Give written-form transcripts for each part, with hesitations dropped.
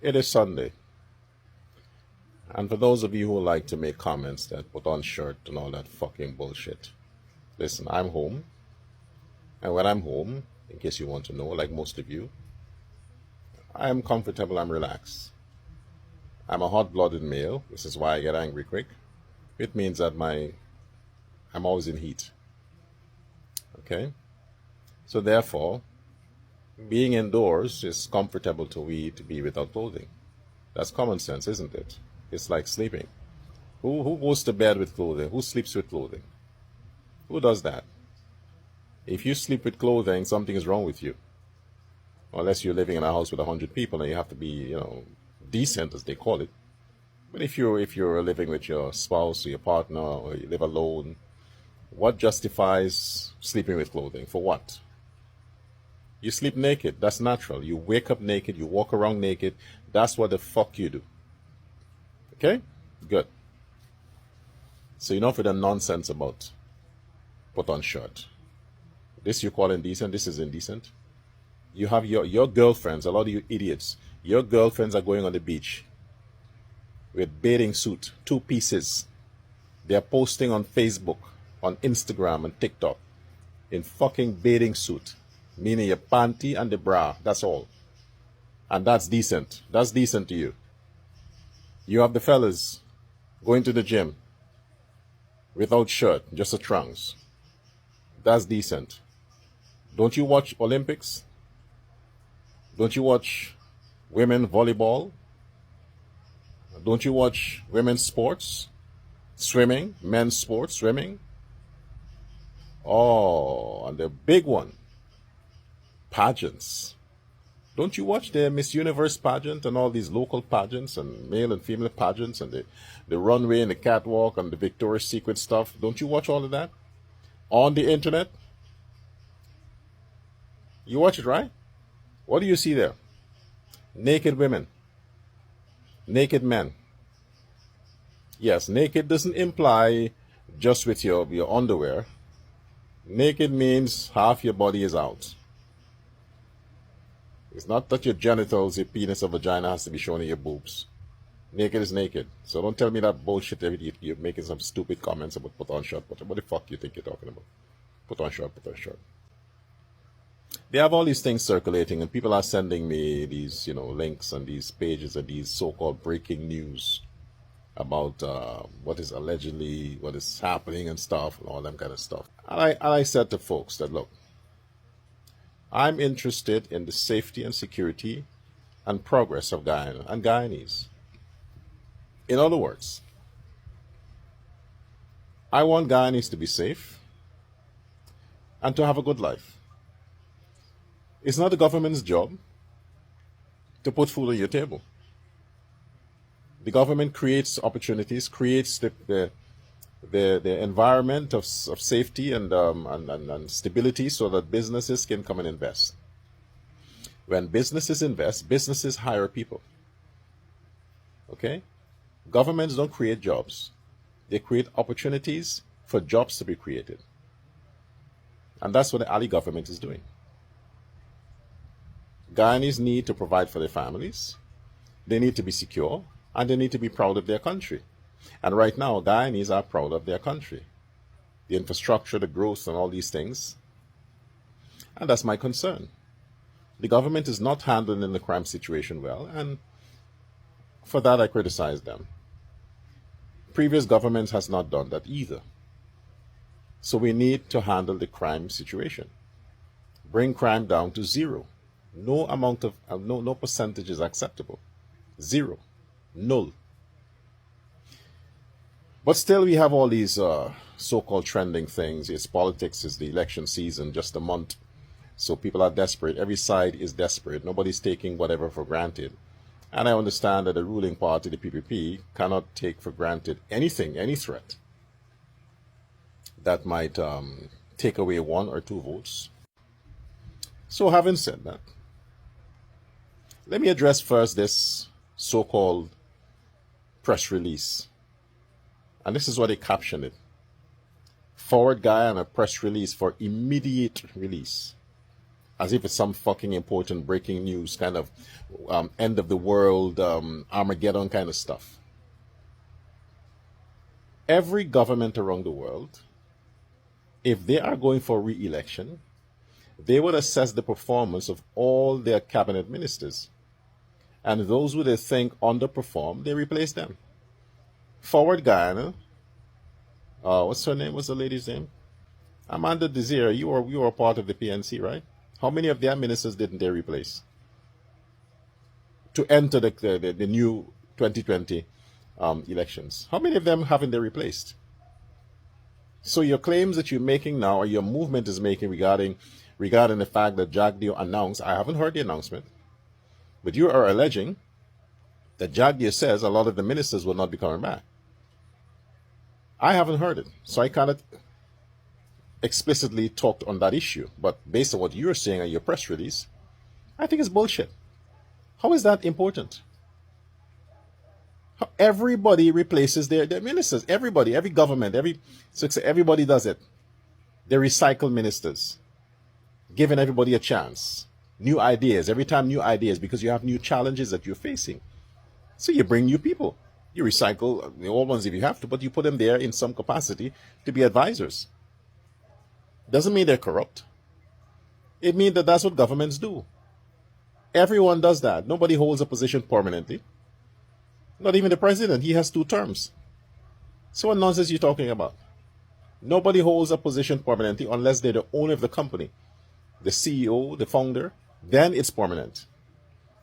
It is Sunday. And for those of you who like to make comments that put on shirt and all that fucking bullshit, listen, I'm home. And when I'm home, in case you want to know, like most of you, I am comfortable, I'm relaxed. I'm a hot-blooded male. This is why I get angry quick. It means that I'm always in heat. Okay? So therefore, being indoors is comfortable to be without clothing. That's common sense, isn't it? It's like sleeping. Who goes to bed with clothing? Who sleeps with clothing? Who does that? If you sleep with clothing, something is wrong with you. Unless you're living in a house with 100 people and you have to be, decent, as they call it. But if you're living with your spouse or your partner or you live alone, what justifies sleeping with clothing? For what? You sleep naked. That's natural. You wake up naked. You walk around naked. That's what the fuck you do. Okay? Good. So enough with the nonsense about put on shirt. This you call indecent. This is indecent. You have your girlfriends, a lot of you idiots, your girlfriends are going on the beach with bathing suit, 2 pieces. They're posting on Facebook, on Instagram and TikTok in fucking bathing suit, meaning your panty and the bra, that's all. And that's decent. That's decent to you. You have the fellas going to the gym without shirt, just a trunks. That's decent. Don't you watch Olympics? Don't you watch women volleyball? Don't you watch women's sports? Swimming, men's sports, swimming? Oh, and the big one, pageants. Don't you watch the Miss Universe pageant and all these local pageants and male and female pageants and the runway and the catwalk and the Victoria's Secret stuff? Don't you watch all of that? On the internet? You watch it, right? What do you see there? Naked women. Naked men. Yes, naked doesn't imply just with your underwear. Naked means half your body is out. It's not that your genitals, your penis or vagina has to be shown in your boobs. Naked is naked. So don't tell me that bullshit you're making some stupid comments about put on shirt. What the fuck you think you're talking about? Put on shirt, put on shirt. They have all these things circulating and people are sending me these, links and these pages and these so-called breaking news about what is happening and stuff and all that kind of stuff. And I said to folks that, look, I'm interested in the safety and security and progress of Guyana and Guyanese. In other words, I want Guyanese to be safe and to have a good life. It's not the government's job to put food on your table. The government creates opportunities, creates the environment of safety and stability so that businesses can come and invest. When businesses invest, businesses hire people. Okay? Governments don't create jobs. They create opportunities for jobs to be created. And that's what the Ali government is doing. Guyanese need to provide for their families. They need to be secure. And they need to be proud of their country. And right now, Guyanese are proud of their country. The infrastructure, the growth, and all these things. And that's my concern. The government is not handling the crime situation well, and for that I criticize them. Previous governments has not done that either. So we need to handle the crime situation. Bring crime down to zero. No amount of, no percentage is acceptable. Zero. Null. But still we have all these so-called trending things. It's politics, it's the election season, just a month. So people are desperate. Every side is desperate. Nobody's taking whatever for granted. And I understand that the ruling party, the PPP, cannot take for granted anything, any threat that might take away 1 or 2 votes. So having said that, let me address first this so-called press release. And this is what they captioned it. Forward Guyana press release for immediate release. as if it's some fucking important breaking news kind of end of the world, Armageddon kind of stuff. Every government around the world, if they are going for re-election, they would assess the performance of all their cabinet ministers. And those who they think underperform, they replace them. Forward Guyana, what's her name? What's the lady's name? Amanda Desir, you were part of the PNC, right? How many of their ministers didn't they replace to enter the new 2020 elections? How many of them haven't they replaced? So your claims that you're making now, or your movement is making regarding the fact that Jagdeo announced, I haven't heard the announcement, but you are alleging that Jagdeo says a lot of the ministers will not be coming back. I haven't heard it, so I cannot explicitly talk on that issue. But based on what you're saying in your press release, I think it's bullshit. How is that important? Everybody replaces their ministers. Everybody, every government, everybody does it. They recycle ministers, giving everybody a chance. New ideas, every time new ideas, because you have new challenges that you're facing. So you bring new people. You recycle the old ones if you have to, but you put them there in some capacity to be advisors. Doesn't mean they're corrupt. It means that that's what governments do. Everyone does that. Nobody holds a position permanently. Not even the president. He has 2 terms. So what nonsense are you talking about? Nobody holds a position permanently unless they're the owner of the company, the CEO, the founder. Then it's permanent.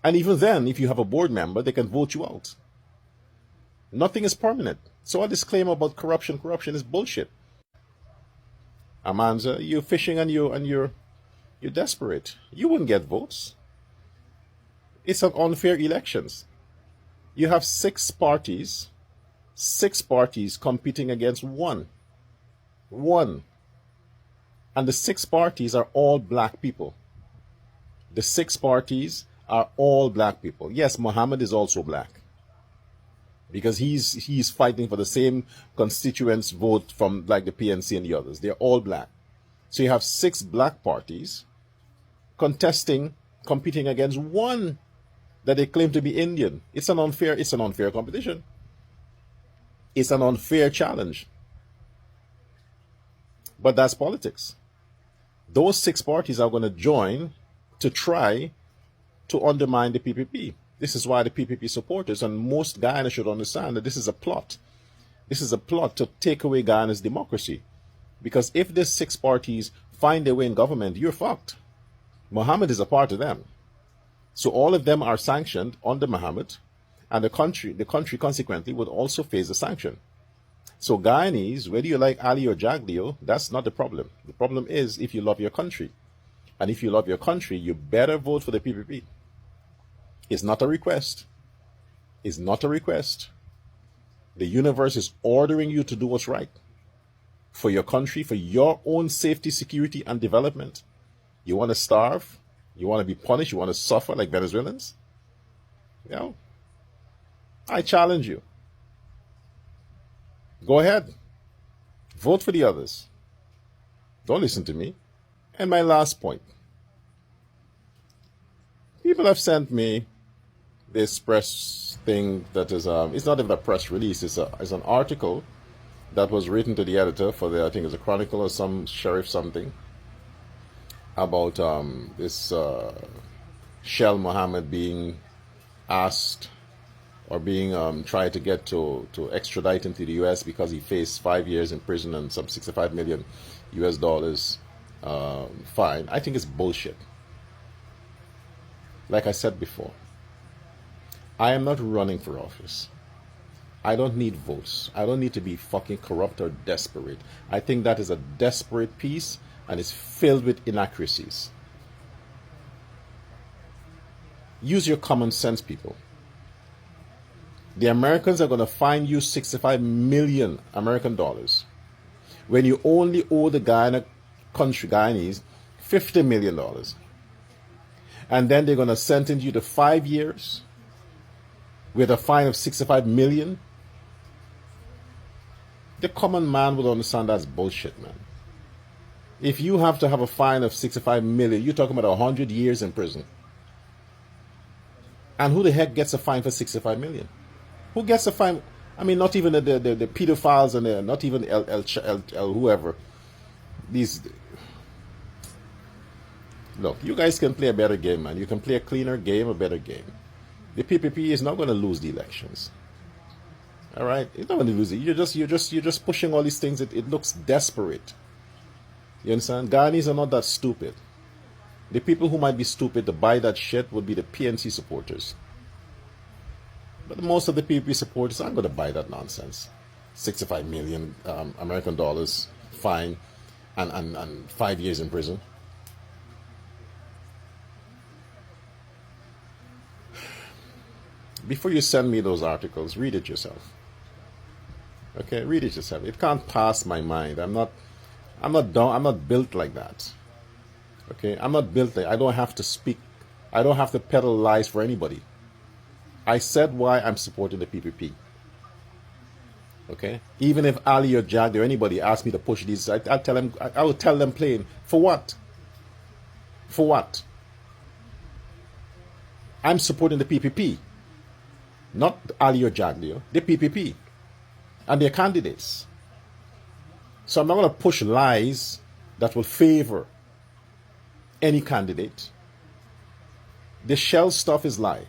And even then, if you have a board member, they can vote you out. Nothing is permanent. So all this claim about corruption is bullshit. Amanda, you're fishing and you're desperate. You wouldn't get votes. It's an unfair elections. You have 6 parties competing against one. And the 6 parties are all black people. The 6 parties are all black people. Yes, Muhammad is also black, because he's fighting for the same constituents' vote from like the PNC and the others. They're all black. So you have 6 black parties competing against one that they claim to be Indian. It's an unfair competition. It's an unfair challenge. But that's politics. Those 6 parties are going to join to try to undermine the PPP. This is why the PPP supporters and most Guyana should understand that this is a plot. This is a plot to take away Guyana's democracy. Because if these 6 parties find their way in government, you're fucked. Mohammed is a part of them. So all of them are sanctioned under Mohammed, and the country consequently would also face a sanction. So Guyanese, whether you like Ali or Jagdeo, that's not the problem. The problem is if you love your country. And if you love your country, you better vote for the PPP. It's not a request. It's not a request. The universe is ordering you to do what's right for your country, for your own safety, security, and development. You want to starve? You want to be punished? You want to suffer like Venezuelans? You know, I challenge you. Go ahead. Vote for the others. Don't listen to me. And my last point. People have sent me this press thing that is, it's not even a press release, it's an article that was written to the editor for I think it's a Chronicle or some sheriff something, about this Shell Mohammed being asked or being tried to get to extradite him to the US because he faced 5 years in prison and some $65 million fine. I think it's bullshit. Like I said before, I am not running for office. I don't need votes. I don't need to be fucking corrupt or desperate. I think that is a desperate piece and it's filled with inaccuracies. Use your common sense, people. The Americans are going to fine you 65 million American dollars when you only owe the Guyanese $50 million. And then they're going to sentence you to 5 years with a fine of 65 million. The common man would understand that's bullshit, man. If you have to have a fine of 65 million, you're talking about 100 years in prison. And who the heck gets a fine for 65 million? Who gets a fine? I mean, not even the pedophiles and not even whoever. These. Look, you guys can play a better game, man. You can play a cleaner game, a better game. The PPP is not going to lose the elections. All right, it's not going to lose it. You're just pushing all these things. It looks desperate. You understand? Guyanese are not that stupid. The people who might be stupid to buy that shit would be the PNC supporters. But most of the PPP supporters aren't going to buy that nonsense. 65 million American dollars fine and 5 years in prison. Before you send me those articles, read it yourself. Okay, read it yourself. It can't pass my mind. I'm not dumb. I'm not built like that. Okay, I'm not built like I don't have to speak. I don't have to peddle lies for anybody. I said why I'm supporting the PPP. Okay, even if Ali or Jag or anybody asked me to push these, I'll tell them. I will tell them plain. For what? For what? I'm supporting the PPP, not Ali or Jaglio, the PPP, and their candidates. So I'm not going to push lies that will favor any candidate. The Shell stuff is lie.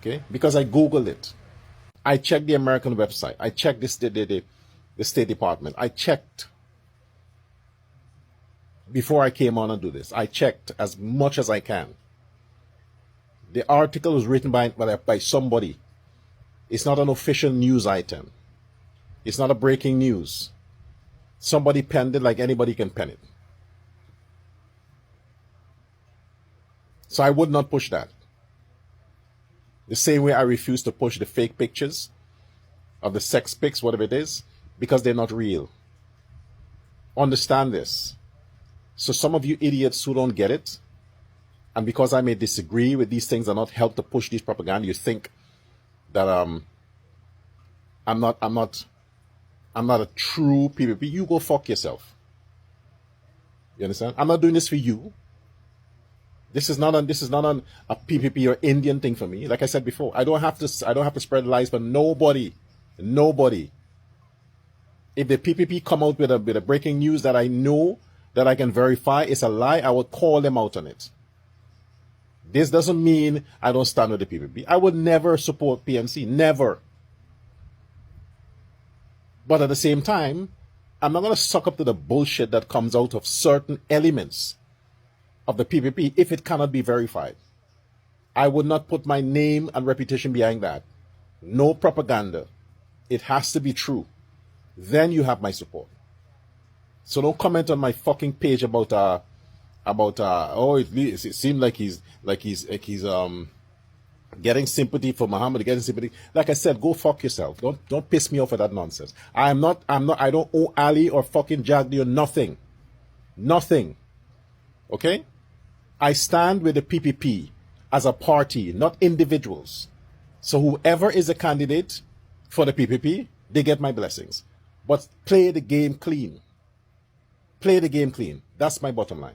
Okay? Because I Googled it. I checked the American website. I checked the State Department. I checked before I came on and do this. I checked as much as I can. The article was written by somebody. It's not an official news item. It's not a breaking news. Somebody penned it like anybody can pen it. So I would not push that. The same way I refuse to push the fake pictures of the sex pics, whatever it is, because they're not real. Understand this. So some of you idiots who don't get it, and because I may disagree with these things and not help to push these propaganda, you think that I'm not a true PPP. You go fuck yourself. You understand? I'm not doing this for you. This is not a PPP or Indian thing for me. Like I said before, I don't have to spread lies for nobody. Nobody. If the PPP come out with a breaking news that I know that I can verify it's a lie, I will call them out on it. This doesn't mean I don't stand with the PPP. I would never support PNC. Never. But at the same time, I'm not going to suck up to the bullshit that comes out of certain elements of the PPP if it cannot be verified. I would not put my name and reputation behind that. No propaganda. It has to be true. Then you have my support. So don't comment on my fucking page about it seemed like he's getting sympathy for Muhammad, getting sympathy. Like I said, go fuck yourself. Don't piss me off with that nonsense. I don't owe Ali or fucking Jagdi or nothing. Nothing. Okay? I stand with the PPP as a party, not individuals. So whoever is a candidate for the PPP, they get my blessings. But play the game clean. Play the game clean. That's my bottom line.